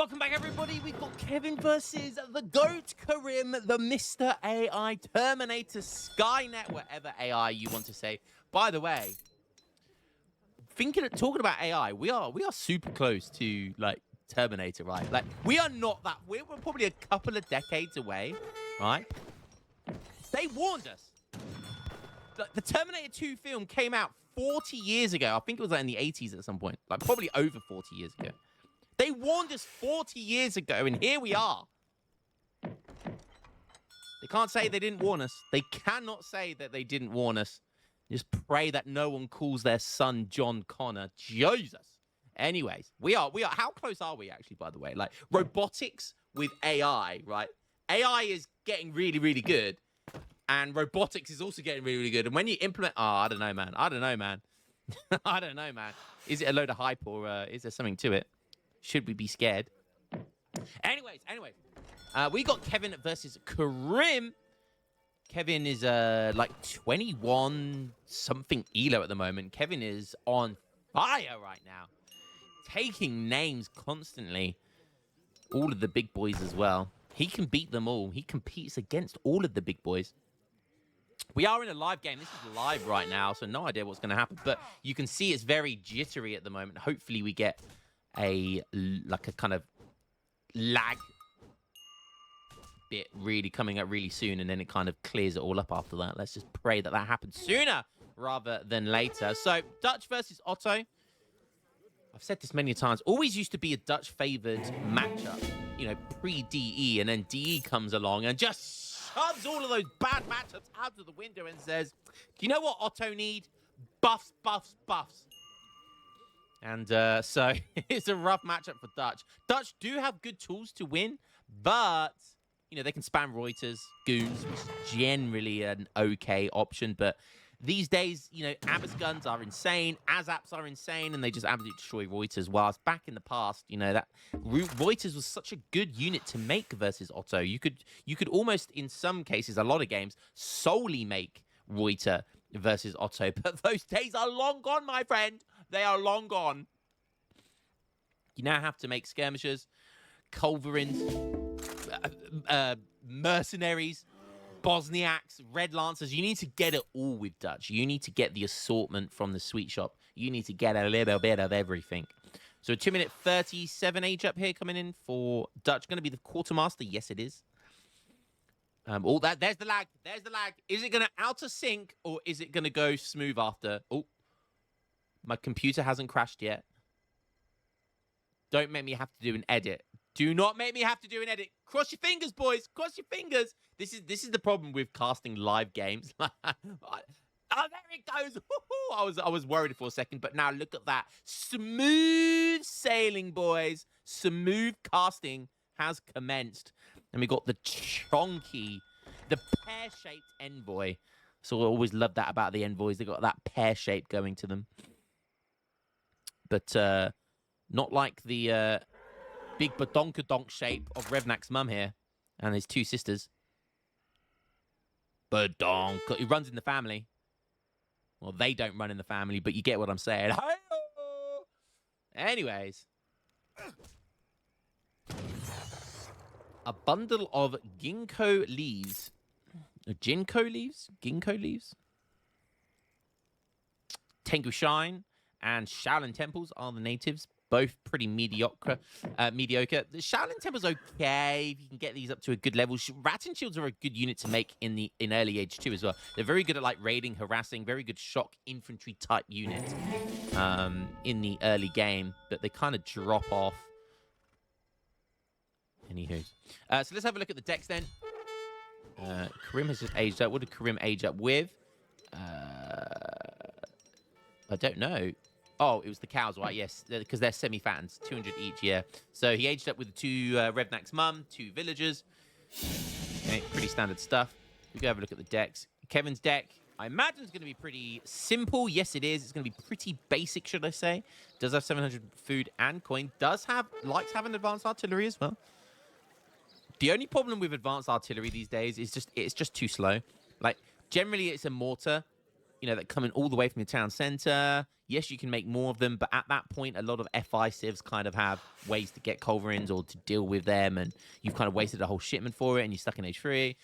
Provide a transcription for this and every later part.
Welcome back, everybody. We've got Kevin versus the GOAT, Karim, the Mr. AI, Terminator, Skynet, whatever AI you want to say. By the way, talking about AI, we are super close to like Terminator, right? Like we are not that. We're probably a couple of decades away, right? They warned us. The Terminator 2 film came out 40 years ago. I think it was like in the 80s at some point, like probably over 40 years ago. They warned us 40 years ago, and here we are. They can't say they didn't warn us. They cannot say that they didn't warn us. Just pray that no one calls their son John Connor. Jesus. Anyways, we are. How close are we, actually, by the way? Like, robotics with AI, right? AI is getting really, really good. And robotics is also getting really, really good. And when you implement... Oh, I don't know, man. I don't know, man. Is it a load of hype, or is there something to it? Should we be scared? Anyways, we got Kevin versus Karim. Kevin is like 21 something elo at the moment. Kevin is on fire right now, taking names constantly. All of the big boys as well. He can beat them all. He competes against all of the big boys. We are in a live game. This is live right now, so no idea what's going to happen. But you can see it's very jittery at the moment. Hopefully we get a kind of lag bit really coming up really soon, and then it kind of clears it all up after that. Let's just pray that happens sooner rather than later. So Dutch versus Otto. I've said this many times. Always used to be a Dutch favored matchup, you know, pre-DE, and then DE comes along and just shoves all of those bad matchups out of the window and says, do you know what Otto need? Buffs, buffs, buffs. And so it's a rough matchup for Dutch. Dutch do have good tools to win, but, you know, they can spam Reuters, goons, which is generally an okay option. But these days, you know, Abbas guns are insane, ASAPs are insane, and they just absolutely destroy Reuters. Whilst back in the past, you know, that Reuters was such a good unit to make versus Otto. You could almost, in some cases, a lot of games, solely make Reuter versus Otto. But those days are long gone, my friend. They are long gone. You now have to make skirmishers, culverins, mercenaries, Bosniaks, Red Lancers. You need to get it all with Dutch. You need to get the assortment from the sweet shop. You need to get a little bit of everything. So 2-minute 37 age up here coming in for Dutch. Going to be the quartermaster. Yes, it is. There's the lag. There's the lag. Is it going to out of sync, or is it going to go smooth after? Oh. My computer hasn't crashed yet. Don't make me have to do an edit. Do not make me have to do an edit. Cross your fingers, boys. Cross your fingers. This is the problem with casting live games. Oh, there it goes. I was worried for a second, but now look at that. Smooth sailing, boys. Smooth casting has commenced. And we got the chonky, the pear-shaped envoy. So I always love that about the envoys. They got that pear shape going to them. But not like the big badonkadonk shape of Revnak's mum here and his two sisters. Badonk. He runs in the family. Well, they don't run in the family, but you get what I'm saying. Anyways. A bundle of ginkgo leaves. Ginkgo leaves? Ginkgo leaves? Tengu Shine and Shaolin Temples are the natives. Both pretty mediocre. The Shaolin Temple's okay. If you can get these up to a good level. Rattan Shields are a good unit to make in early age 2 as well. They're very good at like raiding, harassing, very good shock infantry type unit in the early game. But they kind of drop off. Anywho. So let's have a look at the decks then. Karim has just aged up. What did Karim age up with? I don't know. Oh, it was the cows, right? Yes, because they're semi-fattens, 200 each, yeah. So he aged up with the 2 Revnak's mum, 2 villagers. Okay, pretty standard stuff. We go have a look at the decks. Kevin's deck, I imagine it's going to be pretty simple. Yes, it is. It's going to be pretty basic, should I say. Does have 700 food and coin. Likes having advanced artillery as well. The only problem with advanced artillery these days is it's just too slow. Like, generally, it's a mortar that coming all the way from your town center. Yes, you can make more of them, but at that point, a lot of FI civs kind of have ways to get culverins or to deal with them, and you've kind of wasted a whole shipment for it, and you're stuck in H3.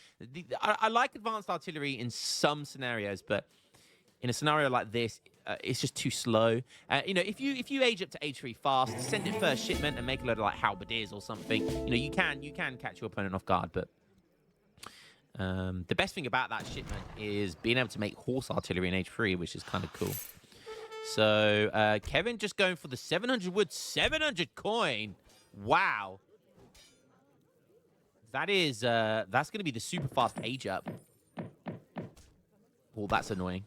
I like advanced artillery in some scenarios, but in a scenario like this, it's just too slow. If you age up to H3 fast, send it first shipment and make a load of like halberdiers or something. You can catch your opponent off guard, but the best thing about that shipment is being able to make horse artillery in H3, which is kind of cool. So Kevin just going for the 700 wood, 700 coin. Wow. That's going to be the super fast age up. Oh, that's annoying.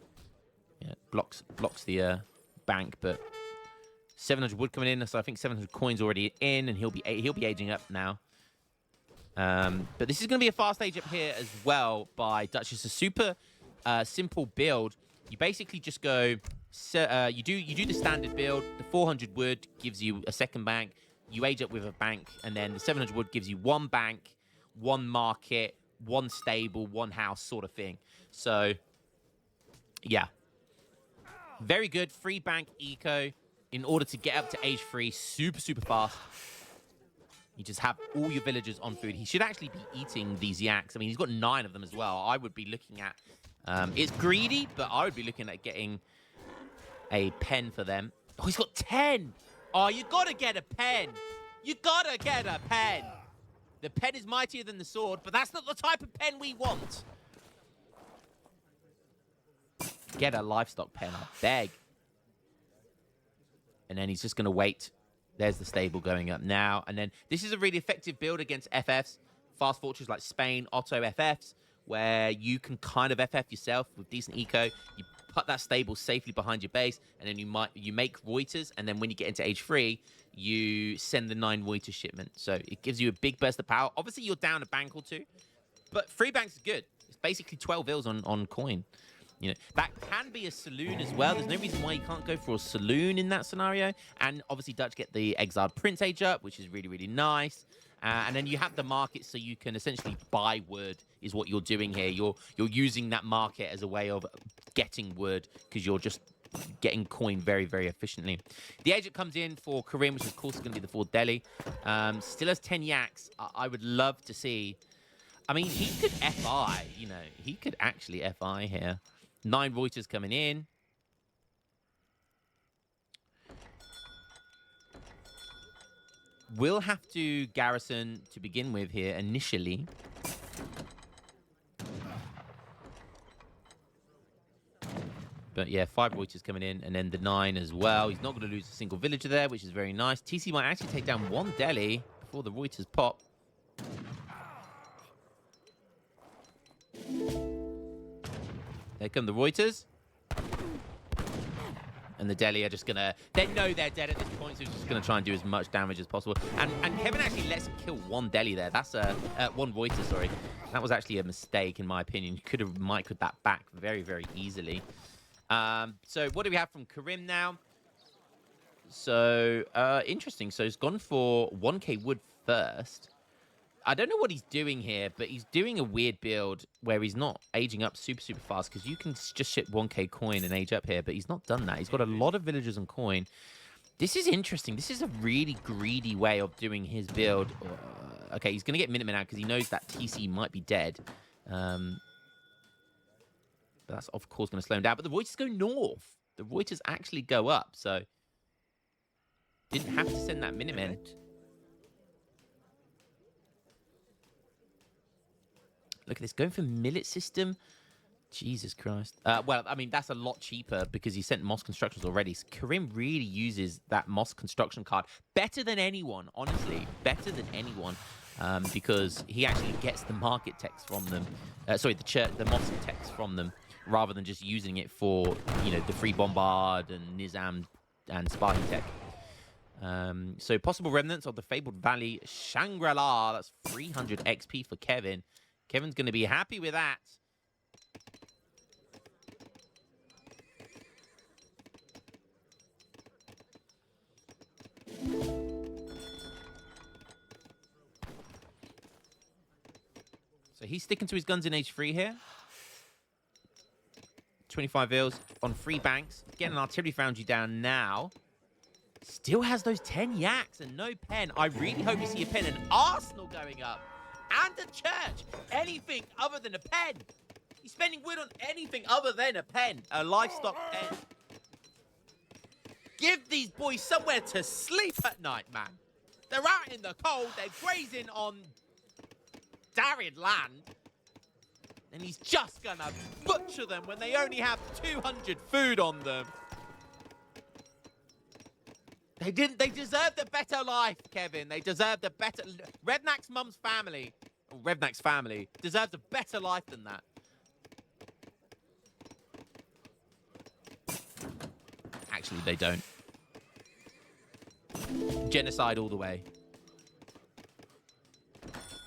Yeah, blocks the bank, but 700 wood coming in, so I think 700 coins already in, and he'll be aging up now. But this is going to be a fast age up here as well by Dutch. It's a super simple build. You basically just go, you do the standard build. The 400 wood gives you a second bank. You age up with a bank, and then the 700 wood gives you one bank, one market, one stable, one house sort of thing. So, yeah. Very good. Free bank eco in order to get up to age 3 super, super fast. You just have all your villagers on food. He should actually be eating these yaks. I mean, he's got 9 of them as well. I would be looking at... it's greedy, but I would be looking at getting a pen for them. Oh, he's got 10! Oh, you gotta get a pen! You gotta get a pen! The pen is mightier than the sword, but that's not the type of pen we want. Get a livestock pen, I beg. And then he's just going to wait. There's the stable going up now. And then this is a really effective build against FFs. Fast fortresses like Spain, Otto FFs, where you can kind of FF yourself with decent eco. You put that stable safely behind your base, and then you make Reuters, and then when you get into H3, you send the 9 Reuters shipment. So it gives you a big burst of power. Obviously, you're down a bank or two, but 3 banks is good. It's basically 12 vils on coin. That can be a saloon as well. There's no reason why you can't go for a saloon in that scenario. And obviously, Dutch get the exiled prince age up, which is really, really nice. And then you have the market, so you can essentially buy wood is what you're doing here. You're using that market as a way of getting wood because you're just getting coin very, very efficiently. The agent comes in for Karim, which of course is going to be the Fort Delhi. Still has 10 yaks. I would love to see... I mean, he could FI, He could actually FI here. 9 Reuters coming in. We'll have to garrison to begin with here initially. But yeah, 5 Reuters coming in, and then the 9 as well. He's not going to lose a single villager there, which is very nice. TC might actually take down 1 Delhi before the Reuters pop. There come the Reuters. And the Delhi are just going to... They know they're dead at this point, so he's just going to try and do as much damage as possible. And Kevin actually lets him kill 1 Delhi there. That's 1 Reuters, sorry. That was actually a mistake, in my opinion. You could have microed that back very, very easily. So what do we have from Karim now? So, interesting. So he's gone for 1k wood first. I don't know what he's doing here, but he's doing a weird build where he's not aging up super, super fast because you can just ship 1k coin and age up here, but he's not done that. He's got a lot of villagers and coin. This is interesting. This is a really greedy way of doing his build. Okay, he's going to get Minutemen out because he knows that TC might be dead. But that's, of course, going to slow him down. But the Reuters go north. The Reuters actually go up, so didn't have to send that Minutemen. Look at this, going for millet system. Jesus Christ. Well, I mean, that's a lot cheaper because he sent Moss Constructions already. So Karim really uses that Moss Construction card better than anyone, honestly. Better than anyone. Because he actually gets the market text from them. The Moss text from them, rather than just using it for, the free Bombard and Nizam and Spartan Tech. So possible remnants of the Fabled Valley Shangri-La. That's 300 XP for Kevin. Kevin's going to be happy with that. So he's sticking to his guns in H3 here. 25 vils on 3 banks. Getting an artillery foundry down now. Still has those 10 yaks and no pen. I really hope we see a pen. An arsenal going up. And a church. Anything other than a pen. He's spending wood on anything other than a pen. A livestock pen. Give these boys somewhere to sleep at night, man. They're out in the cold. They're grazing on arid land. And he's just going to butcher them when they only have 200 food on them. They deserved a better life, Kevin. They deserved a better... Revnak's mum's family, or Revnak's family, deserves a better life than that. Actually, they don't. Genocide all the way.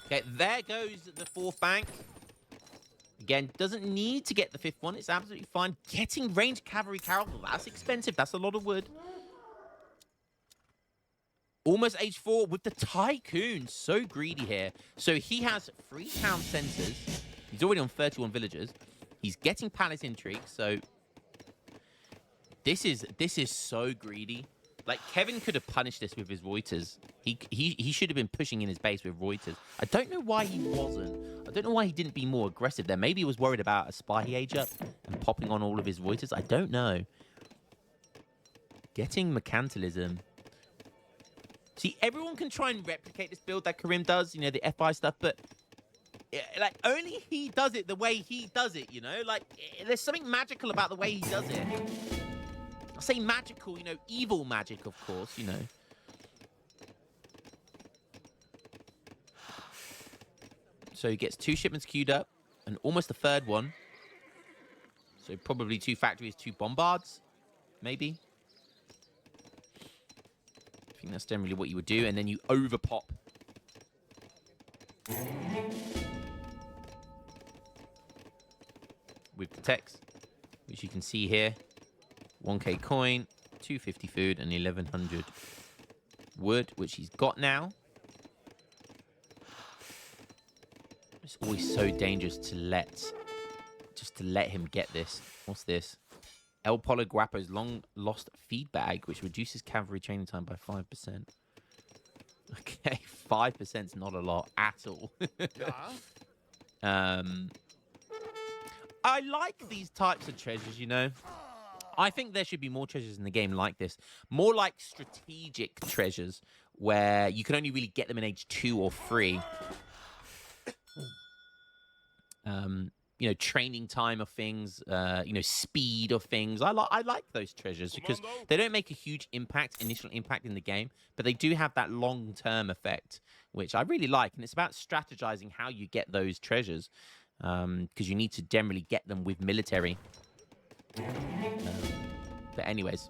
Okay, there goes the 4th bank. Again, doesn't need to get the 5th one. It's absolutely fine. Getting ranged cavalry caracal, that's expensive. That's a lot of wood. Almost age 4 with the Tycoon. So greedy here. So he has 3 town centers. He's already on 31 villagers. He's getting palace intrigue. So this is so greedy. Like, Kevin could have punished this with his Reuters. He should have been pushing in his base with Reuters. I don't know why he wasn't. I don't know why he didn't be more aggressive there. Maybe he was worried about a spy age up and popping on all of his Reuters. I don't know. Getting mercantilism. See, everyone can try and replicate this build that Karim does, you know, the FI stuff, but like, only he does it the way he does it, you know? Like, there's something magical about the way he does it. I say magical, you know, evil magic, of course, you know. So he gets 2 shipments queued up and almost a 3rd one. So probably 2 factories, 2 bombards, maybe. I think that's generally what you would do, and then you overpop. With the text, which you can see here. 1k coin, 250 food, and 1100 wood, which he's got now. It's always so dangerous to let him get this. What's this? El Polo Guapo's long lost feed bag, which reduces cavalry training time by 5%. Okay, 5% is not a lot at all. I like these types of treasures, you know. I think there should be more treasures in the game like this. More like strategic treasures, where you can only really get them in age 2 or 3. You know, training time of things, you know, speed of things. I like those treasures because they don't make a huge initial impact in the game, but they do have that long-term effect, which I really like. And it's about strategizing how you get those treasures, because you need to generally get them with military. But anyways,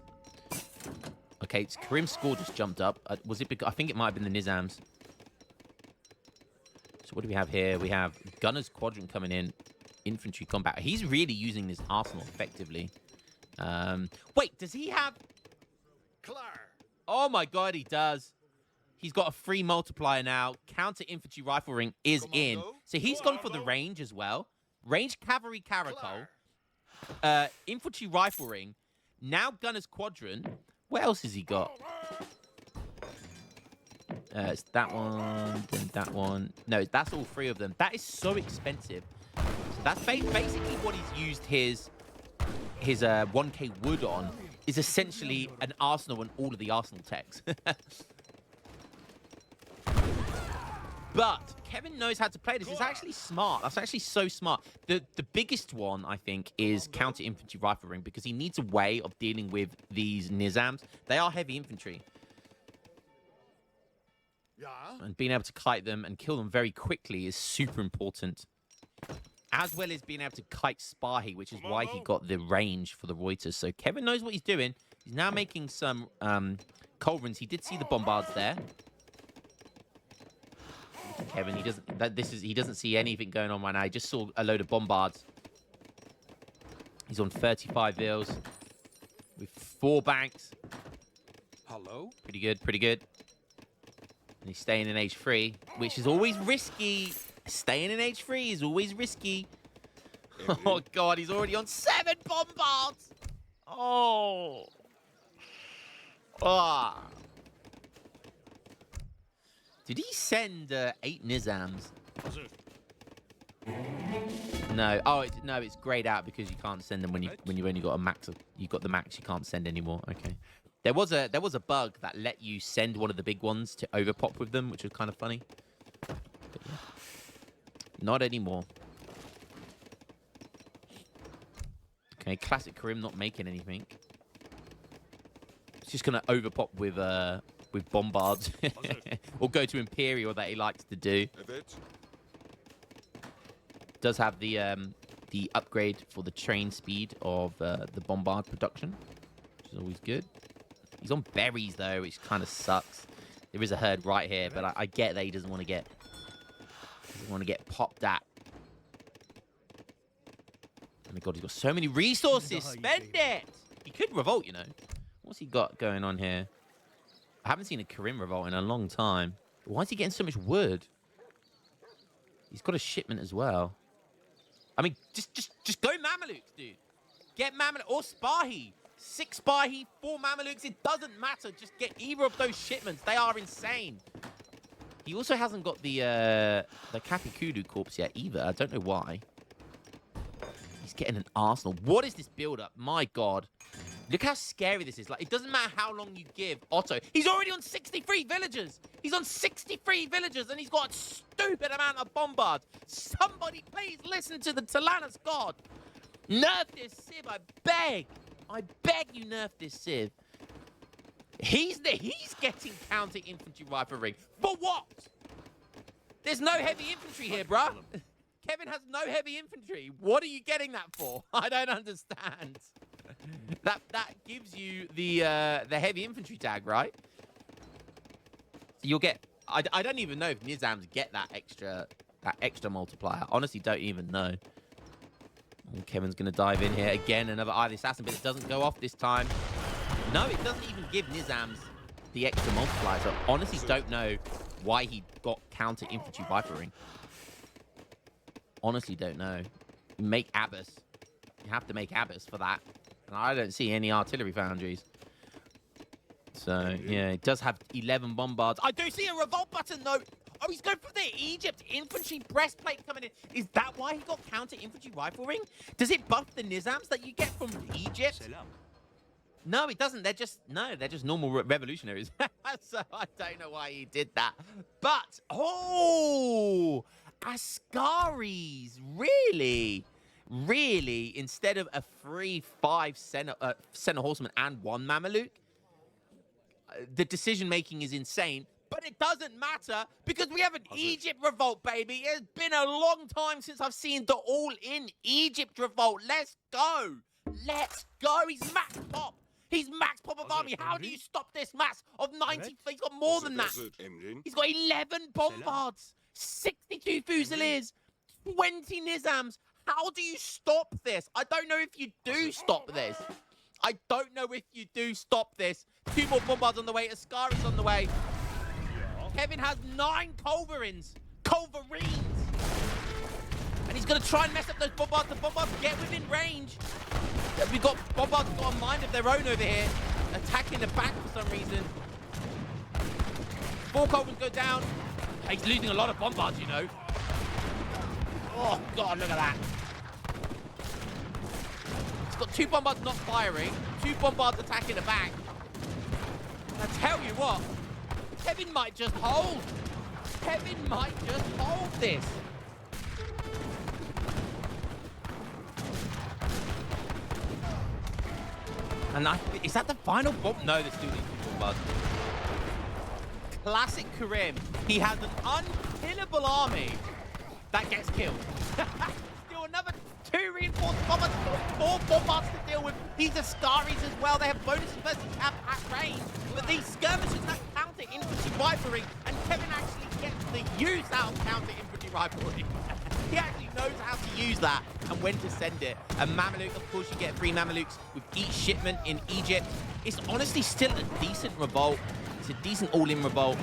okay, Karim's score just jumped up. Was it because I think it might have been the Nizams. So what do we have here? We have Gunner's Quadrant coming in. Infantry combat. He's really using this arsenal effectively. Wait, does he have... Oh my god, he does. He's got a free multiplier now. Counter infantry rifle ring is in. So he's gone for the range as well. Range cavalry caracol. Infantry rifle ring. Now Gunner's Quadrant. What else has he got? It's that one, then that one. No, that's all 3 of them. That is so expensive. So that's basically what he's used his 1k wood on, is essentially an arsenal and all of the arsenal techs. But Kevin knows how to play this. It's actually smart. That's actually so smart. The biggest one, I think, is counter infantry rifle ring, because he needs a way of dealing with these Nizams. They are heavy infantry. And being able to kite them and kill them very quickly is super important. As well as being able to kite Spahi, which is why he got the range for the Reuters. So Kevin knows what he's doing. He's now making some culverins. He did see the bombards there. Kevin, he doesn't see anything going on right now. He just saw a load of bombards. He's on 35 vils with 4 banks. Hello? Pretty good, pretty good. And he's staying in H3, which is always risky. Staying in H3 is always risky. Oh, God, he's already on 7 bombards. Oh. Ah. Did he send 8 Nizams? No. Oh, no, it's grayed out because you can't send them when you only got a max. You got the max, you can't send anymore. Okay. There was a bug that let you send one of the big ones to overpop with them, which was kind of funny. But yeah. Not anymore. Okay, classic Karim not making anything. It's just gonna overpop with bombards, or go to Imperial that he likes to do. Does have the upgrade for the train speed of the bombard production, which is always good. He's on berries though, which kind of sucks. There is a herd right here, but I get that he doesn't want to get popped at. Oh my God, he's got so many resources. Spend it. He could revolt, you know. What's he got going on here? I haven't seen a Karim revolt in a long time. Why is he getting so much wood? He's got a shipment as well. I mean, just go Mamelukes, dude. Get Mameluke or Spahi. 6 Spahi, 4 Mamelukes. It doesn't matter. Just get either of those shipments. They are insane. He also hasn't got the Kapikudu corpse yet either. I don't know why. He's getting an arsenal. What is this build-up? My God. Look how scary this is. Like, it doesn't matter how long you give Otto. He's already on 63 villagers. He's on 63 villagers, and he's got a stupid amount of bombards. Somebody please listen to the Talanas God. Nerf this Civ, I beg. I beg you nerf this Civ. He's getting counter infantry riflery. For what? There's no heavy infantry here, bruh. Kevin has no heavy infantry. What are you getting that for? I don't understand. That gives you the heavy infantry tag, right? So you'll get. I don't even know if Nizams get that extra multiplier. Honestly, don't even know. And Kevin's gonna dive in here again. Another Eye of the Assassin, but it doesn't go off this time. No, it doesn't even give Nizams the extra multiplier. So honestly, don't know why he got counter infantry rifling. Honestly, don't know. Make Abbas. You have to make Abbas for that. And I don't see any artillery foundries. So, yeah, it does have 11 bombards. I do see a revolt button, though. Oh, he's going for the Egypt infantry breastplate coming in. Is that why he got counter infantry rifle ring? Does it buff the Nizams that you get from Egypt? No, it doesn't. They're just normal revolutionaries. So I don't know why he did that. But, oh, Ascaris, really? Really? Instead of a free 5 center horseman and 1 Mameluke? The decision-making is insane, but it doesn't matter because we have an Egypt revolt, baby. It's been a long time since I've seen the all-in Egypt revolt. Let's go. Let's go. He's max pop. He's max pop of army. How do you stop this mass of 90? He's got more than that. He's got 11 bombards, 62 fusiliers, 20 Nizams. How do you stop this? I don't know if you do stop this. I don't know if you do stop this. 2 more bombards on the way. Ascaris on the way. Kevin has 9 Culverins. And he's going to try and mess up those bombards. The bombards get within range. We've got bombards got a mind of their own over here. Attacking the back for some reason. 4 Culverins go down. He's losing a lot of bombards, you know. Oh, God, look at that. He's got 2 bombards not firing. 2 bombards attacking the back. I tell you what, Kevin might just hold. Kevin might just hold this. And is that the final bomb? No, there's still these 2 bombards. Classic Karim. He has an unkillable army that gets killed. Still another 2 reinforced bombards, 4 bombards to deal with. These Ascaris as well. They have bonuses versus cap at range. But these skirmishes that counter infantry riflery, and Kevin actually gets the use out of counter infantry riflery. He actually knows how to use that and when to send it. And Mameluke, of course, you get 3 Mamelukes with each shipment in Egypt. It's honestly still a decent revolt. It's a decent all-in revolt.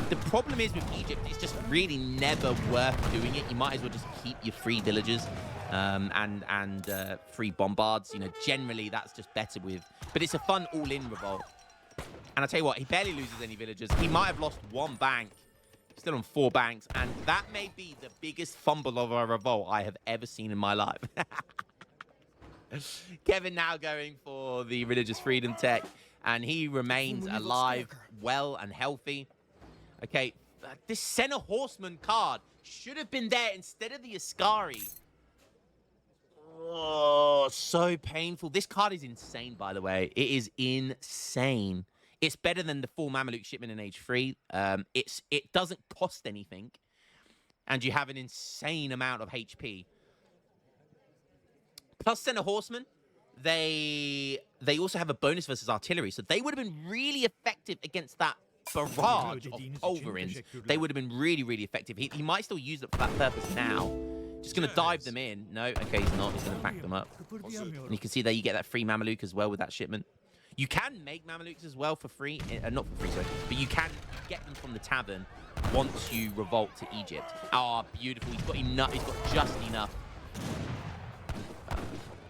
The problem is with Egypt, it's just really never worth doing it. You might as well just keep your free villagers and free bombards. You know, generally that's just better with. But it's a fun all-in revolt. And I tell you what, he barely loses any villagers. He might have lost one bank. Still on 4 banks, and that may be the biggest fumble of a revolt I have ever seen in my life. Kevin now going for the religious freedom tech, and he remains alive, well, and healthy. Okay, this Senna Horseman card should have been there instead of the Ascari. Oh, so painful. This card is insane, by the way. It is insane. It's better than the full Mameluke shipment in Age 3. It doesn't cost anything, and you have an insane amount of HP. Plus, Senna Horsemen, they also have a bonus versus artillery, so they would have been really effective against that barrage of culverins. They would have been really, really effective. He might still use it for that purpose now. Just going to dive them in. No, okay, he's not. He's going to back them up. And you can see there you get that free Mameluke as well with that shipment. You can make Mamelukes as well for free. Not for free, sorry. But you can get them from the tavern once you revolt to Egypt. Ah, oh, beautiful. He's got enough. He's got just enough.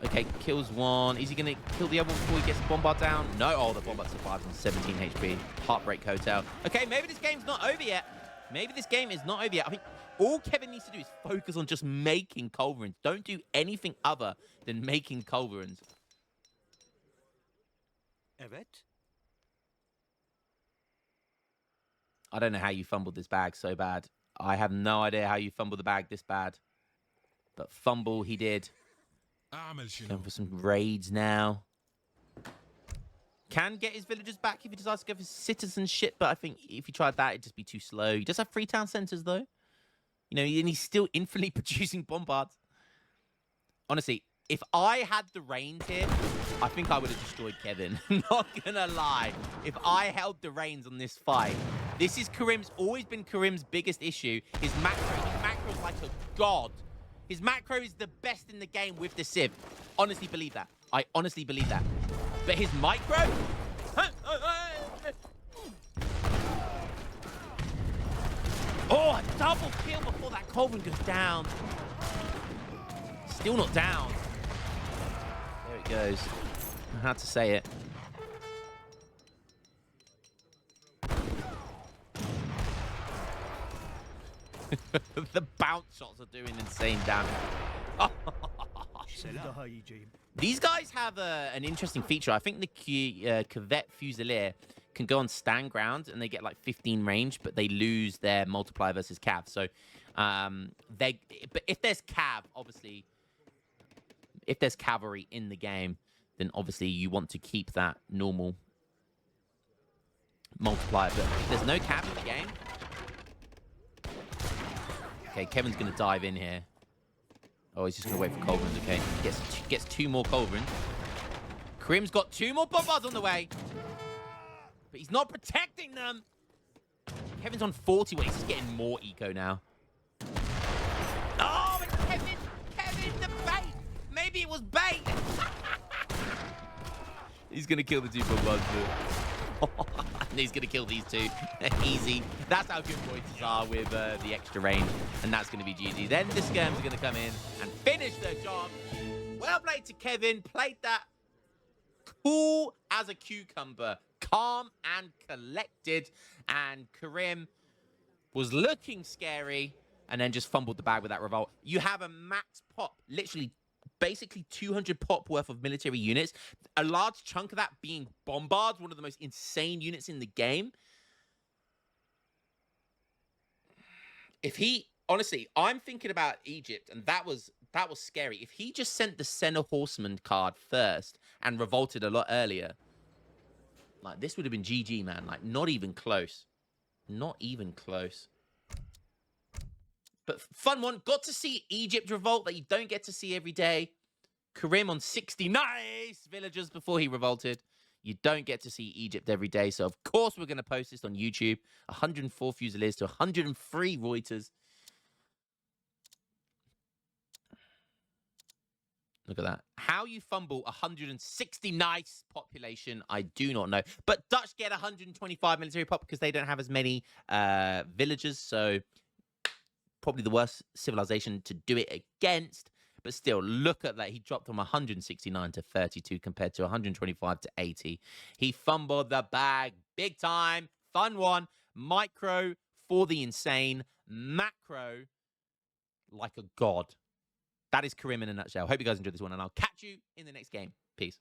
Okay, kills one. Is he going to kill the other one before he gets the bombard down? No. Oh, the bombard survives on 17 HP. Heartbreak Hotel. Okay, maybe this game's not over yet. Maybe this game is not over yet. I think all Kevin needs to do is focus on just making culverins. Don't do anything other than making culverins. Evet. I don't know how you fumbled this bag so bad. I have no idea how you fumbled the bag this bad. But fumble he did. Going for some raids now. Can get his villagers back if he decides to go for citizenship, but I think if he tried that, it'd just be too slow. He does have 3 town centers, though. You know, and he's still infinitely producing bombards. Honestly, if I had the reins here, I think I would have destroyed Kevin. Not gonna lie. If I held the reins on this fight, this is Karim's, always been Karim's biggest issue. His macro is like a god. His macro is the best in the game with the Civ. Honestly believe that. I honestly believe that. But his micro? Oh, a double kill before that culverin goes down. Still not down. There it goes. I had to say it. The bounce shots are doing insane damage. These guys have an interesting feature. I think the Cavette Fusilier can go on stand ground and they get like 15 range, but they lose their multiplier versus Cav. So but if there's Cav, obviously, if there's cavalry in the game, then obviously you want to keep that normal multiplier. But if there's no Cav in the game, okay, Kevin's going to dive in here. Oh, he's just going to wait for culverins, okay. Gets 2 more culverins. Karim's got 2 more bombards on the way. But he's not protecting them. Kevin's on 40. Wait, he's just getting more eco now. Oh, it's Kevin! Kevin, the bait! Maybe it was bait! He's going to kill the 2 bombards, too. And he's going to kill these 2. Easy. That's how good voices are with the extra range. And that's going to be GG. Then the skirms are going to come in and finish their job. Well played to Kevin. Played that cool as a cucumber. Calm and collected. And Karim was looking scary and then just fumbled the bag with that revolt. You have a max pop. Literally basically 200 pop worth of military units. A large chunk of that being bombards, one of the most insane units in the game. If he, honestly, I'm thinking about Egypt, and that was scary. If he just sent the Senna Horseman card first and revolted a lot earlier, like this would have been GG, man. Like not even close. Not even close. But fun one. Got to see Egypt revolt that you don't get to see every day. Karim on 60 nice villagers before he revolted. You don't get to see Egypt every day. So, of course, we're going to post this on YouTube. 104 Fusiliers to 103 Reuters. Look at that. How you fumble 160 nice population, I do not know. But Dutch get 125 military pop because they don't have as many villagers. So probably the worst civilization to do it against. But still, look at that. He dropped from 169 to 32 compared to 125 to 80. He fumbled the bag big time. Fun one. Micro for the insane. Macro like a god. That is Karim in a nutshell. Hope you guys enjoyed this one, and I'll catch you in the next game. Peace.